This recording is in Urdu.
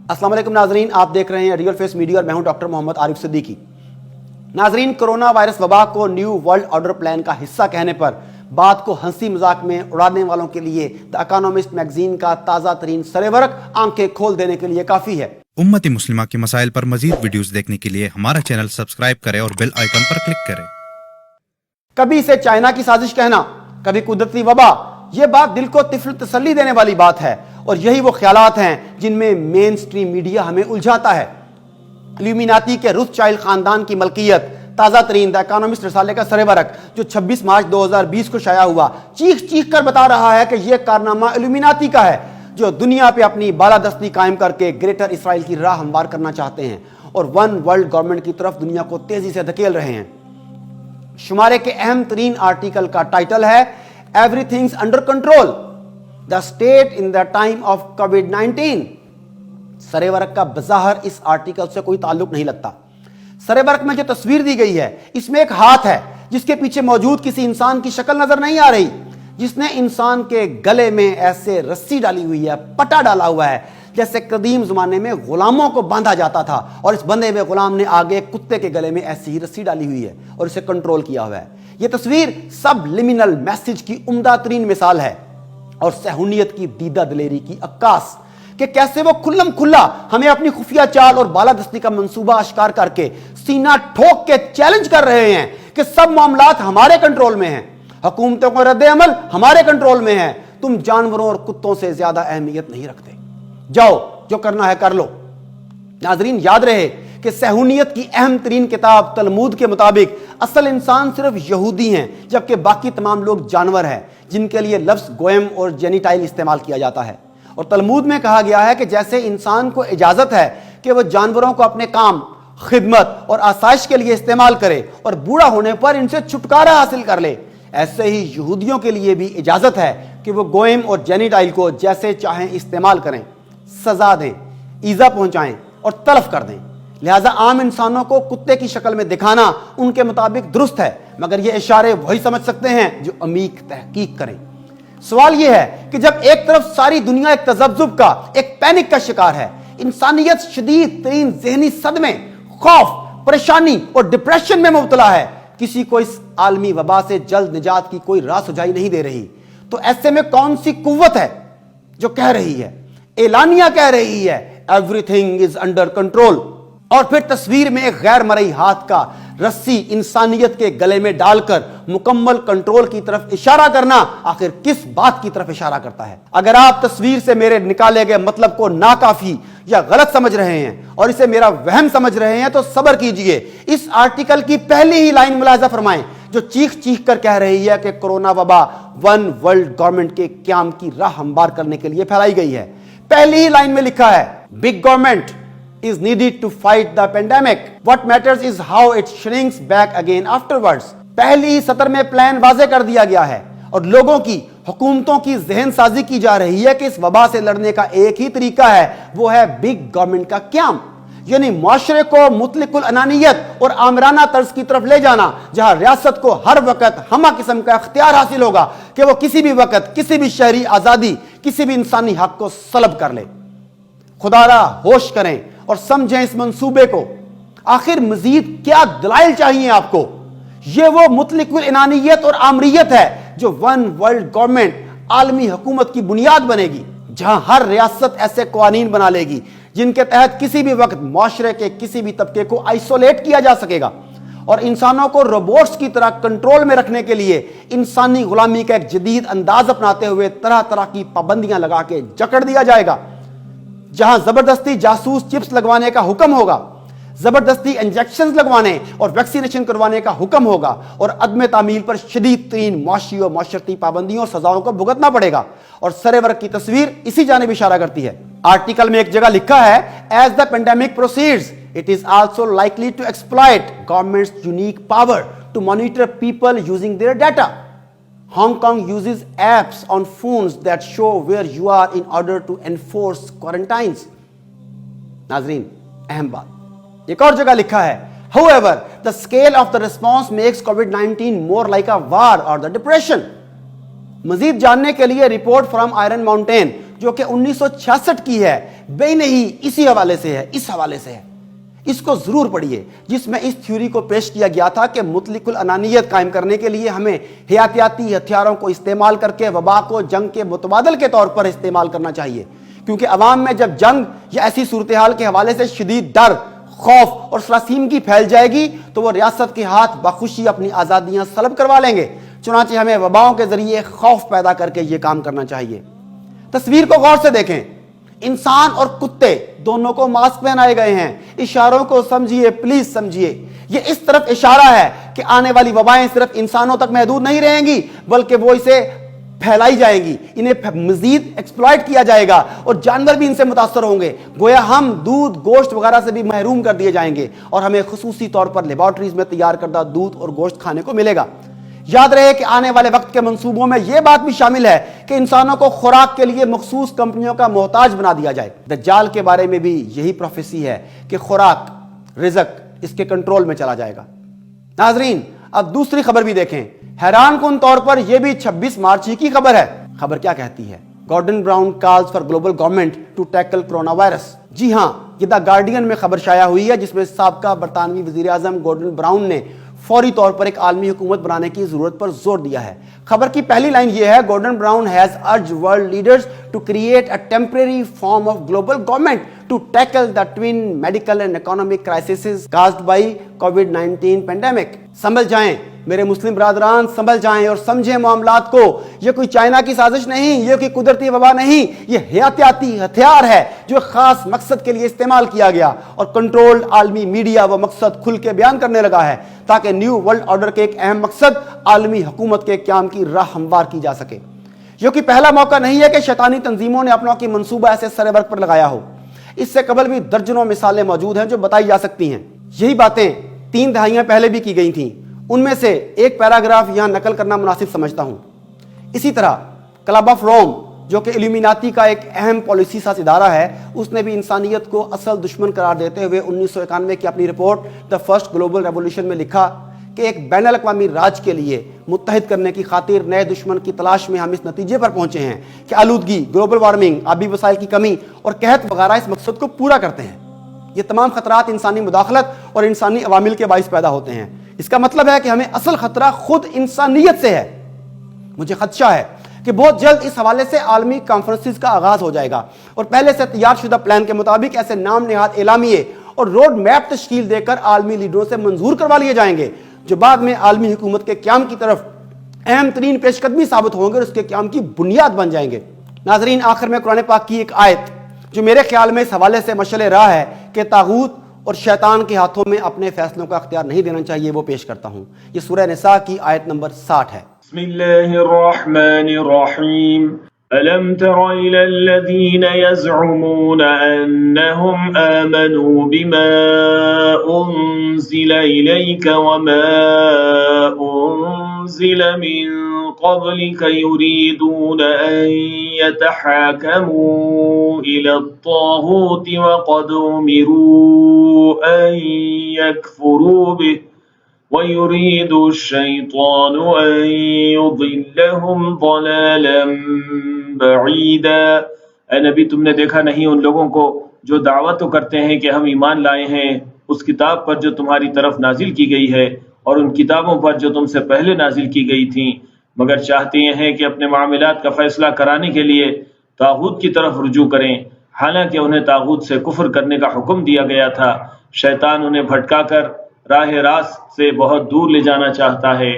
السلام علیکم ناظرین، آپ دیکھ رہے ہیں ریئل فیس میڈیا اور میں ہوں ڈاکٹر محمد عارف صدیقی۔ ناظرین، کرونا وائرس وبا کو نیو ورلڈ آرڈر پلان کا حصہ کہنے پر بات کو ہنسی مذاق میں اڑانے والوں کے لیے دی اکانومسٹ میگزین کا تازہ ترین سرورق آنکھیں کھول دینے کے لیے کافی ہے۔ امت مسلمہ کے مسائل پر مزید ویڈیوز دیکھنے کے لیے ہمارا چینل سبسکرائب کریں اور بیل آئیکن پر کلک کریں۔ کبھی اسے چائنا کی سازش کہنا، کبھی قدرتی وبا، یہ بات دل کو تسلی دینے والی بات ہے، اور یہی وہ خیالات ہیں جن میں مین سٹریم میڈیا ہمیں الجھاتا ہے۔ الومیناتی کے روتھ چائلڈ خاندان کی ملکیت تازہ ترین دی اکانومسٹ رسالے کا سرورق جو 26 مارچ 2020 کو شائع ہوا چیخ چیخ کر بتا رہا ہے کہ یہ کارنامہ الومیناتی کا ہے، جو دنیا پہ اپنی بالادستی قائم کر کے گریٹر اسرائیل کی راہ ہموار کرنا چاہتے ہیں اور ون ورلڈ گورنمنٹ کی طرف دنیا کو تیزی سے دھکیل رہے ہیں۔ شمارے کے اہم ترین آرٹیکل کا ٹائٹل ہے every things under control, the state in the time of کووڈ-19۔ سرورق کا بظاہر اس آرٹیکل سے کوئی تعلق نہیں لگتا۔ سرورق میں جو تصویر دی گئی ہے اس میں ایک ہاتھ ہے جس کے پیچھے موجود کسی انسان کی شکل نظر نہیں آ رہی، جس نے انسان کے گلے میں ایسے رسی ڈالی ہوئی ہے، پٹا ڈالا ہوا ہے جیسے قدیم زمانے میں غلاموں کو باندھا جاتا تھا، اور اس بندھے ہوئے غلام نے آگے کتے کے گلے میں ایسی ہی رسی ڈالی ہوئی ہے اور اسے کنٹرول کیا ہوا ہے۔ یہ تصویر سب لمینل میسج کی عمدہ ترین مثال ہے اور صہیونیت کی دیدہ دلیری کی عکاس کہ کیسے وہ کھلم کھلا ہمیں اپنی خفیہ چال اور بالادستی کا منصوبہ اشکار کر کے سینہ ٹھوک کے چیلنج کر رہے ہیں کہ سب معاملات ہمارے کنٹرول میں ہیں، حکومتوں کا رد عمل ہمارے کنٹرول میں ہے، تم جانوروں اور کتوں سے زیادہ اہمیت نہیں رکھتے، جاؤ جو کرنا ہے کر لو۔ ناظرین، یاد رہے کہ صہیونیت کی اہم ترین کتاب تلمود کے مطابق اصل انسان صرف یہودی ہیں، جبکہ باقی تمام لوگ جانور ہیں جن کے لیے لفظ گوئم اور جینیٹائل استعمال کیا جاتا ہے۔ اور تلمود میں کہا گیا ہے کہ جیسے انسان کو اجازت ہے کہ وہ جانوروں کو اپنے کام، خدمت اور آسائش کے لیے استعمال کرے اور بوڑھا ہونے پر ان سے چھٹکارا حاصل کر لے، ایسے ہی یہودیوں کے لیے بھی اجازت ہے کہ وہ گوئم اور جینیٹائل کو جیسے چاہیں استعمال کریں، سزا دیں، ایذا پہنچائیں اور تلف کر دیں۔ لہٰذا عام انسانوں کو کتے کی شکل میں دکھانا ان کے مطابق درست ہے، مگر یہ اشارے وہی سمجھ سکتے ہیں جو عمیق تحقیق کریں۔ سوال یہ ہے کہ جب ایک طرف ساری دنیا ایک تذبذب کا، ایک پینک کا شکار ہے، انسانیت شدید ترین ذہنی صدمے، خوف، پریشانی اور ڈپریشن میں مبتلا ہے، کسی کو اس عالمی وبا سے جلد نجات کی کوئی راہ سجائی نہیں دے رہی، تو ایسے میں کون سی قوت ہے جو کہہ رہی ہے، اعلانیہ کہہ رہی ہے every thing is under control, اور پھر تصویر میں ایک غیر مرئی ہاتھ کا رسی انسانیت کے گلے میں ڈال کر مکمل کنٹرول کی طرف اشارہ کرنا آخر کس بات کی طرف اشارہ کرتا ہے؟ اگر آپ تصویر سے میرے نکالے گئے مطلب کو ناکافی یا غلط سمجھ رہے ہیں اور اسے میرا وہم سمجھ رہے ہیں تو صبر کیجئے، اس آرٹیکل کی پہلی ہی لائن ملاحظہ فرمائیں جو چیخ چیخ کر کہہ رہی ہے کہ کرونا وبا ون ورلڈ گورنمنٹ کے قیام کی راہ ہموار کرنے کے لیے پھیلائی گئی ہے۔ پہلی ہی لائن میں لکھا ہے big government is needed to fight the pandemic. What matters is how it shrinks back again afterwards. پہلی ہی سطر میں پلان واضح کر دیا گیا ہے اور لوگوں کی، حکومتوں کی ذہن سازی کی جا رہی ہے کہ اس وبا سے لڑنے کا ایک ہی طریقہ ہے، وہ ہے بگ گورنمنٹ کا قیام، یعنی معاشرے کو مطلق العنانیت اور آمرانہ طرز کی طرف لے جانا، جہاں ریاست کو ہر وقت ہمہ قسم کا اختیار حاصل ہوگا کہ وہ کسی بھی وقت کسی بھی شہری آزادی، کسی بھی انسانی حق کو سلب کر لے۔ خدا را ہوش کریں اور سمجھیں اس منصوبے کو۔ آخر مزید کیا دلائل چاہیے آپ کو؟ یہ وہ مطلق العنانیت اور آمریت ہے جو ون ورلڈ گورنمنٹ، عالمی حکومت کی بنیاد بنے گی، جہاں ہر ریاست ایسے قوانین بنا لے گی جن کے تحت کسی بھی وقت معاشرے کے کسی بھی طبقے کو آئسولیٹ کیا جا سکے گا، اور انسانوں کو روبوٹس کی طرح کنٹرول میں رکھنے کے لیے انسانی غلامی کا ایک جدید انداز اپناتے ہوئے طرح طرح کی پابندیاں لگا کے جکڑ دیا جائے گا، جہاں زبردستی جاسوس چپس لگوانے کا حکم ہوگا، زبردستی انجیکشنز لگوانے اور ویکسینیشن کروانے کا حکم ہوگا، اور عدم تعمیل پر شدید ترین معاشی اور معاشرتی پابندیوں اور سزاؤں کو بھگتنا پڑے گا، اور سرورق کی تصویر اسی جانب اشارہ کرتی ہے۔ آرٹیکل میں ایک جگہ لکھا ہے as the pandemic proceeds it is also likely to exploit governments unique power to monitor people using their data. Hong Kong uses apps on phones that show where you are in order to enforce quarantines. ناظرین، اہم بات ایک اور جگہ لکھا ہے however the scale of the response makes COVID-19 more like a war or the depression. مزید جاننے کے لیے رپورٹ فرام آئرن ماؤنٹین جو کہ 1966 کی ہے، بے نہیں اسی حوالے سے ہے، اس حوالے سے ہے، اس کو ضرور پڑھیے، جس میں اس تھیوری کو پیش کیا گیا تھا کہ مطلق العنانیت قائم کرنے کے لیے ہمیں حیاتیاتی ہتھیاروں کو استعمال کر کے وبا کو جنگ کے متبادل کے طور پر استعمال کرنا چاہیے، کیونکہ عوام میں جب جنگ یا ایسی صورتحال کے حوالے سے شدید ڈر، خوف اور سراسیمگی پھیل جائے گی تو وہ ریاست کے ہاتھ بخوشی اپنی آزادیاں سلب کروا لیں گے۔ چنانچہ ہمیں وباؤں کے ذریعے خوف پیدا کر کے یہ کام کرنا چاہیے۔ تصویر کو غور سے دیکھیں، انسان اور کتے دونوں کو ماسک پہنائے گئے ہیں۔ اشاروں کو سمجھیے، پلیز سمجھیے، یہ اس طرف اشارہ ہے کہ آنے والی وبائیں صرف انسانوں تک محدود نہیں رہیں گی، بلکہ وہ اسے پھیلائی جائیں گی، انہیں مزید ایکسپلائٹ کیا جائے گا اور جانور بھی ان سے متاثر ہوں گے، گویا ہم دودھ، گوشت وغیرہ سے بھی محروم کر دیے جائیں گے اور ہمیں خصوصی طور پر لیبارٹریز میں تیار کردہ دودھ اور گوشت کھانے کو ملے گا۔ یاد رہے کہ آنے والے وقت کے منصوبوں میں یہ بات بھی شامل ہے کہ انسانوں کو خوراک کے لیے مخصوص کمپنیوں کا محتاج بنا دیا جائے۔ دجال کے بارے میں بھی یہی پروفیسی ہے کہ خوراک، رزق اس کے کنٹرول میں چلا جائے گا۔ ناظرین، اب دوسری خبر بھی دیکھیں۔ حیران کن طور پر یہ بھی 26 مارچ ہی کی خبر ہے۔ خبر کیا کہتی ہے؟ Gordon Brown calls for global government to tackle corona virus. جی ہاں، یہ دا گارڈین میں خبر شائع ہوئی ہے، جس میں سابقہ برطانوی وزیر اعظم گارڈن براؤن نے فوری طور پر ایک عالمی حکومت بنانے کی ضرورت پر زور دیا ہے۔ خبر کی پہلی لائن یہ ہے، Gordon Brown has urged world leaders to create a temporary form of global government to tackle the twin medical and economic crises caused by کووڈ-19 پینڈیمک۔ سنبھل جائیں میرے مسلم برادران، سنبھل جائیں اور سمجھیں معاملات کو۔ یہ کوئی چائنا کی سازش نہیں، یہ کوئی قدرتی وبا نہیں، یہ حیاتیاتی ہتھیار ہے جو خاص مقصد کے لیے استعمال کیا گیا، اور کنٹرولڈ عالمی میڈیا وہ مقصد کھل کے بیان کرنے لگا ہے تاکہ نیو ورلڈ آرڈر کے ایک اہم مقصد عالمی حکومت کے قیام کی راہ ہموار کی جا سکے۔ یہ کوئی پہلا موقع نہیں ہے کہ شیطانی تنظیموں نے اپنوں کی منصوبہ ایسے سر ورق پر لگایا ہو۔ اس سے قبل بھی درجنوں مثالیں موجود ہیں جو بتائی جا سکتی ہیں۔ یہی باتیں 3 دہائیاں پہلے بھی کی گئی تھیں، ان میں سے ایک پیراگراف یہاں نقل کرنا مناسب سمجھتا ہوں۔ اسی طرح کلب آف روم، جو کہ ایلومیناتی کا ایک اہم پالیسی ساز ادارہ ہے، اس نے بھی انسانیت کو اصل دشمن قرار دیتے ہوئے 1991 کی اپنی report the first global revolution میں لکھا کہ ایک بین الاقوامی راج کے لیے متحد کرنے کی خاطر نئے دشمن کی تلاش میں ہم اس نتیجے پر پہنچے ہیں کہ آلودگی، گلوبل وارمنگ، آبی وسائل کی کمی اور قحط وغیرہ اس مقصد کو پورا کرتے ہیں۔ یہ تمام خطرات انسانی مداخلت اور انسانی عوامل کے باعث پیدا ہوتے ہیں۔ اس کا مطلب ہے کہ ہمیں اصل خطرہ خود انسانیت سے ہے۔ مجھے خدشہ ہے کہ بہت جلد اس حوالے سے عالمی کانفرنسز کا آغاز ہو جائے گا اور پہلے سے تیار شدہ پلان کے مطابق ایسے نام نہاد اعلامیے اور روڈ میپ تشکیل دے کر عالمی لیڈروں سے منظور کروا لیے جائیں گے، جو بعد میں عالمی حکومت کے قیام کی طرف اہم ترین پیش قدمی ثابت ہوں گے اور اس کے قیام کی بنیاد بن جائیں گے۔ ناظرین، آخر میں قرآن پاک کی ایک آیت جو میرے خیال میں اس حوالے سے مشعل راہ ہے کہ طاغوت اور شیطان کے ہاتھوں میں اپنے فیصلوں کا اختیار نہیں دینا چاہیے، وہ پیش کرتا ہوں۔ یہ سورہ نساء کی آیت نمبر 60 ہے۔ بسم اللہ الرحمن الرحیم۔ ألم تر إلى الذين يزعمون أنهم آمنوا بما أنزل إليك وما أنزل من قبلك يريدون أن يتحاكموا إلى الطاغوت وقد أمروا أن يكفروا به وَيُرِيدُ الشَّيْطَانُ أَن يُضِلَّهُمْ ضَلَالًا بَعِيدًا۔ اے نبی، تم نے دیکھا نہیں ان لوگوں کو جو دعویٰ تو کرتے ہیں کہ ہم ایمان لائے ہیں اس کتاب پر جو تمہاری طرف نازل کی گئی ہے اور ان کتابوں پر جو تم سے پہلے نازل کی گئی تھیں، مگر چاہتے ہیں کہ اپنے معاملات کا فیصلہ کرانے کے لیے طاغوت کی طرف رجوع کریں، حالانکہ انہیں طاغوت سے کفر کرنے کا حکم دیا گیا تھا۔ شیطان انہیں بھٹکا کر راہ راست سے بہت دور لے جانا چاہتا ہے۔